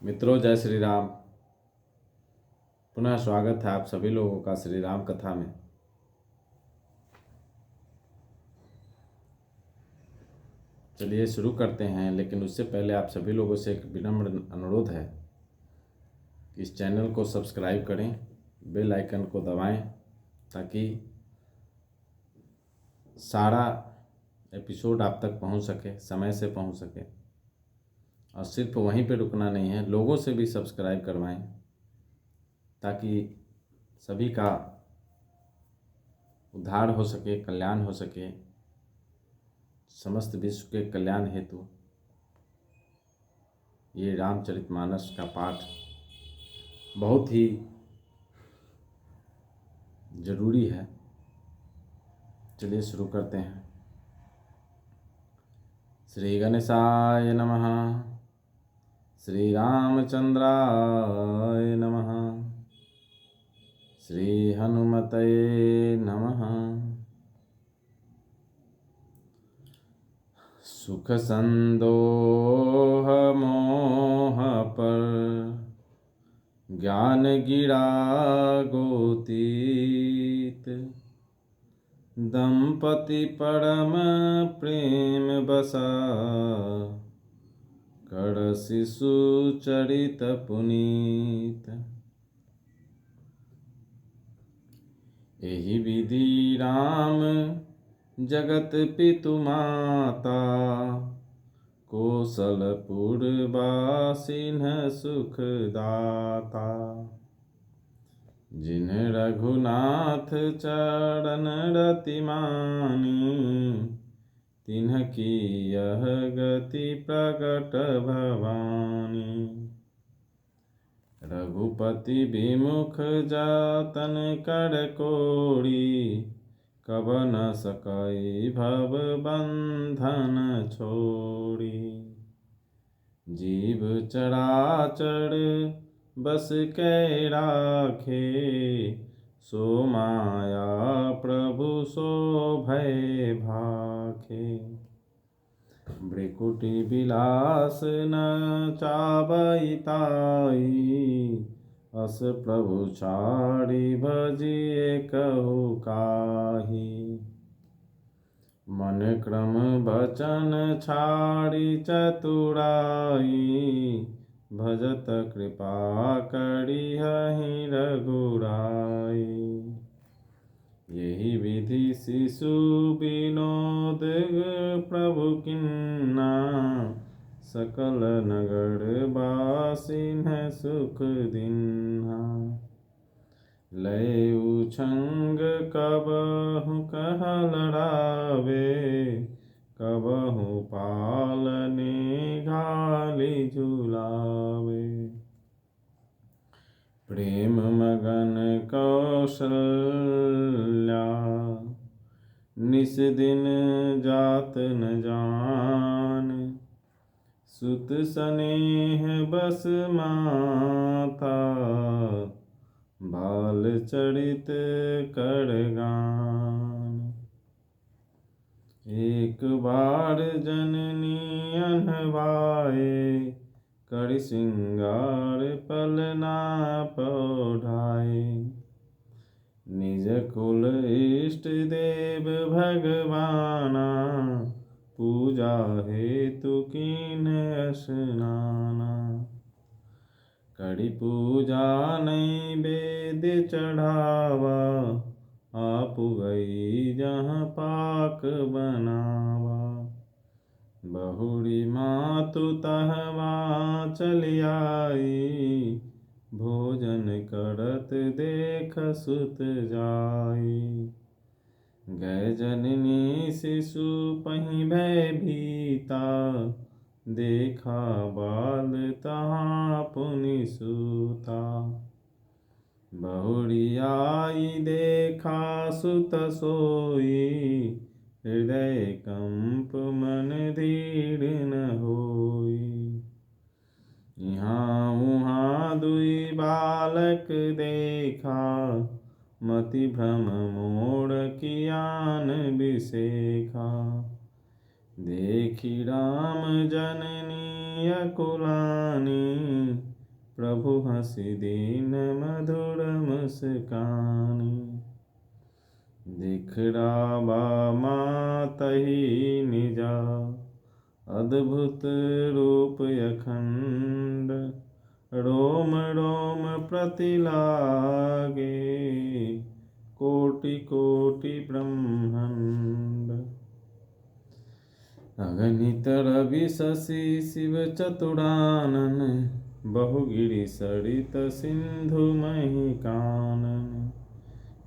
मित्रों, जय श्री राम। पुनः स्वागत है आप सभी लोगों का श्री राम कथा में। चलिए शुरू करते हैं, लेकिन उससे पहले आप सभी लोगों से एक विनम्र अनुरोध है कि इस चैनल को सब्सक्राइब करें, बेल आइकन को दबाएं ताकि सारा एपिसोड आप तक पहुंच सके, समय से पहुंच सके। और सिर्फ वहीं पे रुकना नहीं है, लोगों से भी सब्सक्राइब करवाएं ताकि सभी का उद्धार हो सके, कल्याण हो सके। समस्त विश्व के कल्याण हेतु ये रामचरितमानस का पाठ बहुत ही जरूरी है। चलिए शुरू करते हैं। श्री गणेशाय नमः। श्री रामचंद्राय नमः। श्री हनुमते नमः। सुख संदोह मोह पर ज्ञान गिरा गोतीत। दंपति परम प्रेम बसा कर शिशु चरित पुनीत। एहि विधि राम जगत पितु माता कौशलपुर बासिन सुख दाता। जिन रघुनाथ चरण रति मानी तिन्ह की यह गति प्रकट भवानी। रघुपति विमुख जातन कर कोड़ी कब न सकै भव बंधन छोड़ी। जीव चराचर बस कै राखे सो माया प्रभु सो भय भाखे। भ्रिकुटि विलास न चावै ताई अस प्रभु छाड़ी भजिए कहु काही। मन क्रम बचन छाड़ी चतुराई भजत कृपा करिहहि रघुराई। यही विधि शिशु विनोद प्रभु किन्ना सकल नगर बासिन सुख दिन्हा। लय उछंग कबहु कह लड़ावे कबहु पालने घाली झुलावे। प्रेम मगन कौशल्या निस दिन जात न जान। सुत स्नेह बस माता बाल चरित कर गान। एक बार जननी अनवाए कर सिंगार पलना पौढ़ाए। निज कुल इष्ट देव भगवाना पूजा हेतु कीन स्नाना। करी पूजा नैवेद्य चढ़ावा आप गई जहाँ पाक बनावा। बहुरी मातु तहवा चली आई भोजन करत देख सुत जाई। गै जननी शिशु पहि भय भीता देखा बाल तहाँ पुनि सूता। बहुरी आई देखा सुत सोई हृदय कंप मन धीर न होई। यहाँ उहाँ दुई बालक देखा मति भ्रम मोड़ कियान बिसेखा। देखी राम जननी अकुलानी हंसी दीन मधुर मुस्कानी। दिखरावा मातहि निजा अद्भुत रूप अखंड। रोम रोम प्रतिलागे कोटि कोटि ब्रह्मांड। अगणित रवि शशि शिव चतुरानन। बहुगिरि सरित सिंधु मही कानन।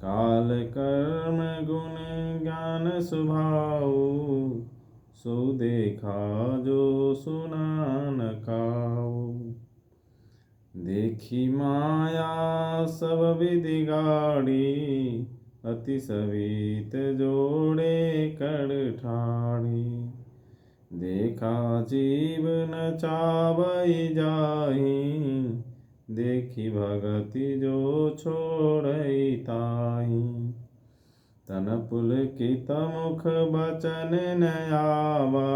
काल कर्म गुण ज्ञान स्वभाव। सो देखा जो सुना न काऊ। देखी माया सब विधि गाड़ी। अति सवित जोड़े कर ठाड़ी। देखा जीव न चावई जाहि। देखी भगति जो छोड़ई ताहि। तन पुलकित मुख बचन न आवा।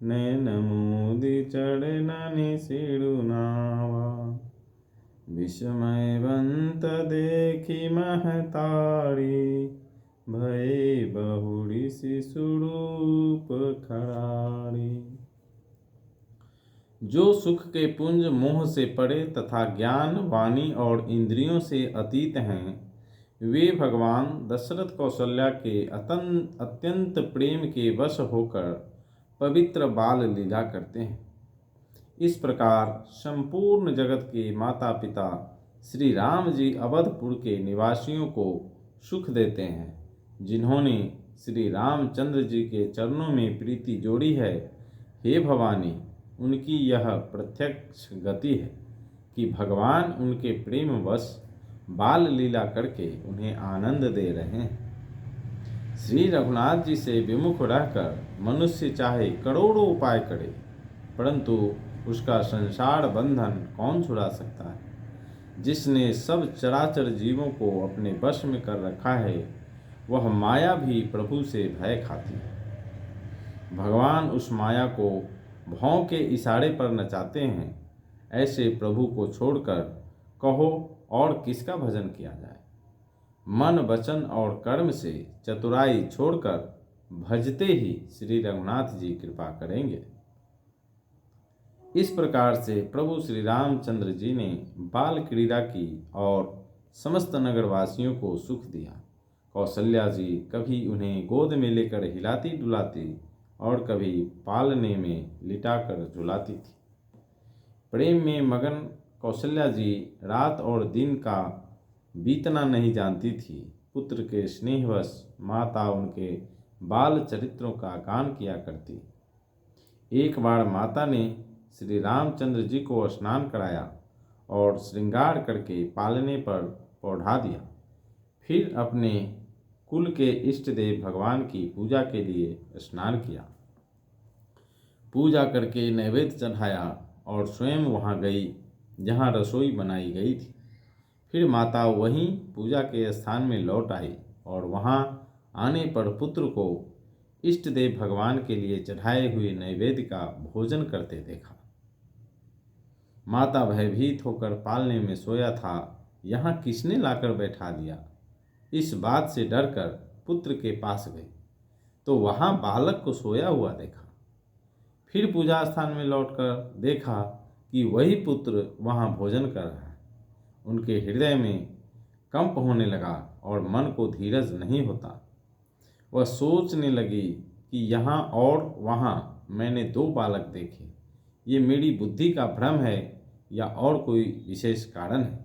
नैन मूदि चढ़ननि सिरुनावा। विस्मयवंत देखी महतारी। भये बहुरी शिशुरूप खरारी। जो सुख के पुंज मोह से परे तथा ज्ञान वाणी और इंद्रियों से अतीत हैं, वे भगवान दशरथ कौशल्या के अत्यंत प्रेम के वश होकर पवित्र बाल लीला करते हैं। इस प्रकार संपूर्ण जगत के माता पिता श्री राम जी अवधपुर के निवासियों को सुख देते हैं। जिन्होंने श्री रामचंद्र जी के चरणों में प्रीति जोड़ी है, हे भवानी, उनकी यह प्रत्यक्ष गति है कि भगवान उनके प्रेम वश बाल लीला करके उन्हें आनंद दे रहे हैं। श्री रघुनाथ जी से विमुख रहकर मनुष्य चाहे करोड़ों उपाय करे, परंतु उसका संसार बंधन कौन छुड़ा सकता है। जिसने सब चराचर जीवों को अपने वश में कर रखा है, वह माया भी प्रभु से भय खाती है। भगवान उस माया को भौं के इशारे पर नचाते हैं। ऐसे प्रभु को छोड़कर कहो और किसका भजन किया जाए। मन वचन और कर्म से चतुराई छोड़कर भजते ही श्री रघुनाथ जी कृपा करेंगे। इस प्रकार से प्रभु श्री रामचंद्र जी ने बाल क्रीड़ा की और समस्त नगरवासियों को सुख दिया। कौशल्या जी कभी उन्हें गोद में लेकर हिलाती डुलाती और कभी पालने में लिटाकर झुलाती थी। प्रेम में मगन कौशल्या जी रात और दिन का बीतना नहीं जानती थी। पुत्र के स्नेहवश माता उनके बाल चरित्रों का गान किया करती। एक बार माता ने श्री रामचंद्र जी को स्नान कराया और श्रृंगार करके पालने पर पौढ़ा दिया। फिर अपने कुल के इष्ट देव भगवान की पूजा के लिए स्नान किया। पूजा करके नैवेद्य चढ़ाया और स्वयं वहाँ गई जहाँ रसोई बनाई गई थी। फिर माता वहीं पूजा के स्थान में लौट आई और वहाँ आने पर पुत्र को इष्ट देव भगवान के लिए चढ़ाए हुए नैवेद्य का भोजन करते देखा। माता भयभीत होकर पालने में सोया था, यहाँ किसने लाकर बैठा दिया। इस बात से डरकर पुत्र के पास गई तो वहाँ बालक को सोया हुआ देखा। फिर पूजा स्थान में लौटकर देखा कि वही पुत्र वहाँ भोजन कर रहा है। उनके हृदय में कंप होने लगा और मन को धीरज नहीं होता। वह सोचने लगी कि यहाँ और वहाँ मैंने दो बालक देखे, ये मेरी बुद्धि का भ्रम है या और कोई विशेष कारण है।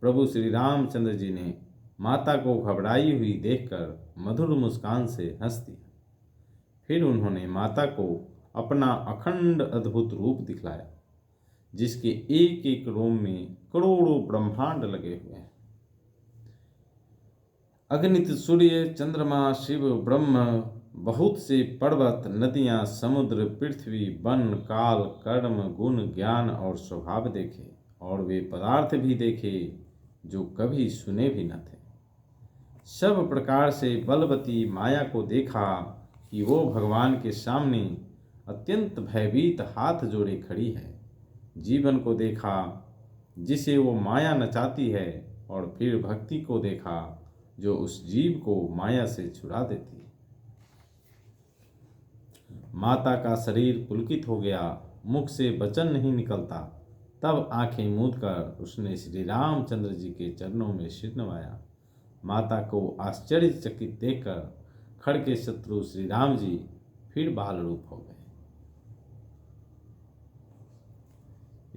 प्रभु श्री रामचंद्र जी ने माता को घबराई हुई देखकर मधुर मुस्कान से हंस दिया। फिर उन्होंने माता को अपना अखंड अद्भुत रूप दिखलाया, जिसके एक एक रोम में करोड़ों ब्रह्मांड लगे हुए हैं। अगणित सूर्य चंद्रमा शिव ब्रह्म, बहुत से पर्वत नदियां समुद्र पृथ्वी वन काल कर्म गुण ज्ञान और स्वभाव देखे, और वे पदार्थ भी देखे जो कभी सुने भी न थे। सब प्रकार से बलवती माया को देखा कि वो भगवान के सामने अत्यंत भयभीत हाथ जोड़े खड़ी है। जीवन को देखा जिसे वो माया नचाती है, और फिर भक्ति को देखा जो उस जीव को माया से छुड़ा देती है। माता का शरीर पुलकित हो गया, मुख से वचन नहीं निकलता। तब आंखें मूंद कर उसने श्री रामचंद्र जी के चरणों में सिर नवाया। माता को आश्चर्यचकित देखकर खड़ के शत्रु श्री राम जी फिर बाल रूप हो गए।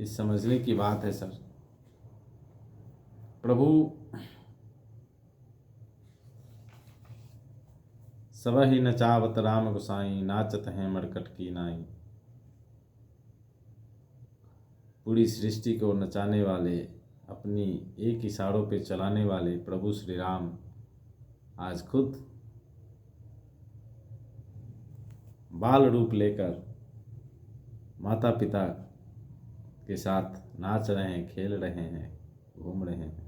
इस समझने की बात है सर। प्रभु सब ही नचावत राम गोसाई, नाचत हैं मरकट की नाई। पूरी सृष्टि को नचाने वाले, अपनी एक इशारों पे चलाने वाले प्रभु श्री राम आज खुद बाल रूप लेकर माता पिता के साथ नाच रहे हैं, खेल रहे हैं, घूम रहे हैं।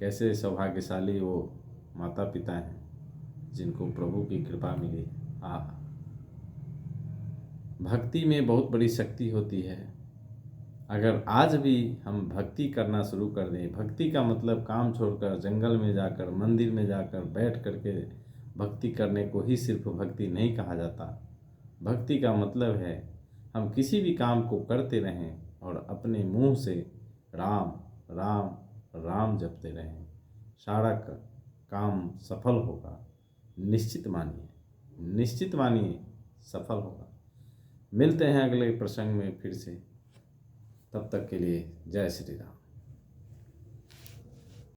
कैसे सौभाग्यशाली वो माता पिता हैं जिनको प्रभु की कृपा मिली। भक्ति में बहुत बड़ी शक्ति होती है। अगर आज भी हम भक्ति करना शुरू कर दें, भक्ति का मतलब काम छोड़कर जंगल में जाकर, मंदिर में जाकर बैठ करके भक्ति करने को ही सिर्फ भक्ति नहीं कहा जाता। भक्ति का मतलब है हम किसी भी काम को करते रहें और अपने मुंह से राम राम राम जपते रहें। सारा काम सफल होगा, निश्चित मानिए सफल होगा। मिलते हैं अगले प्रसंग में फिर से। तब तक के लिए जय श्री राम।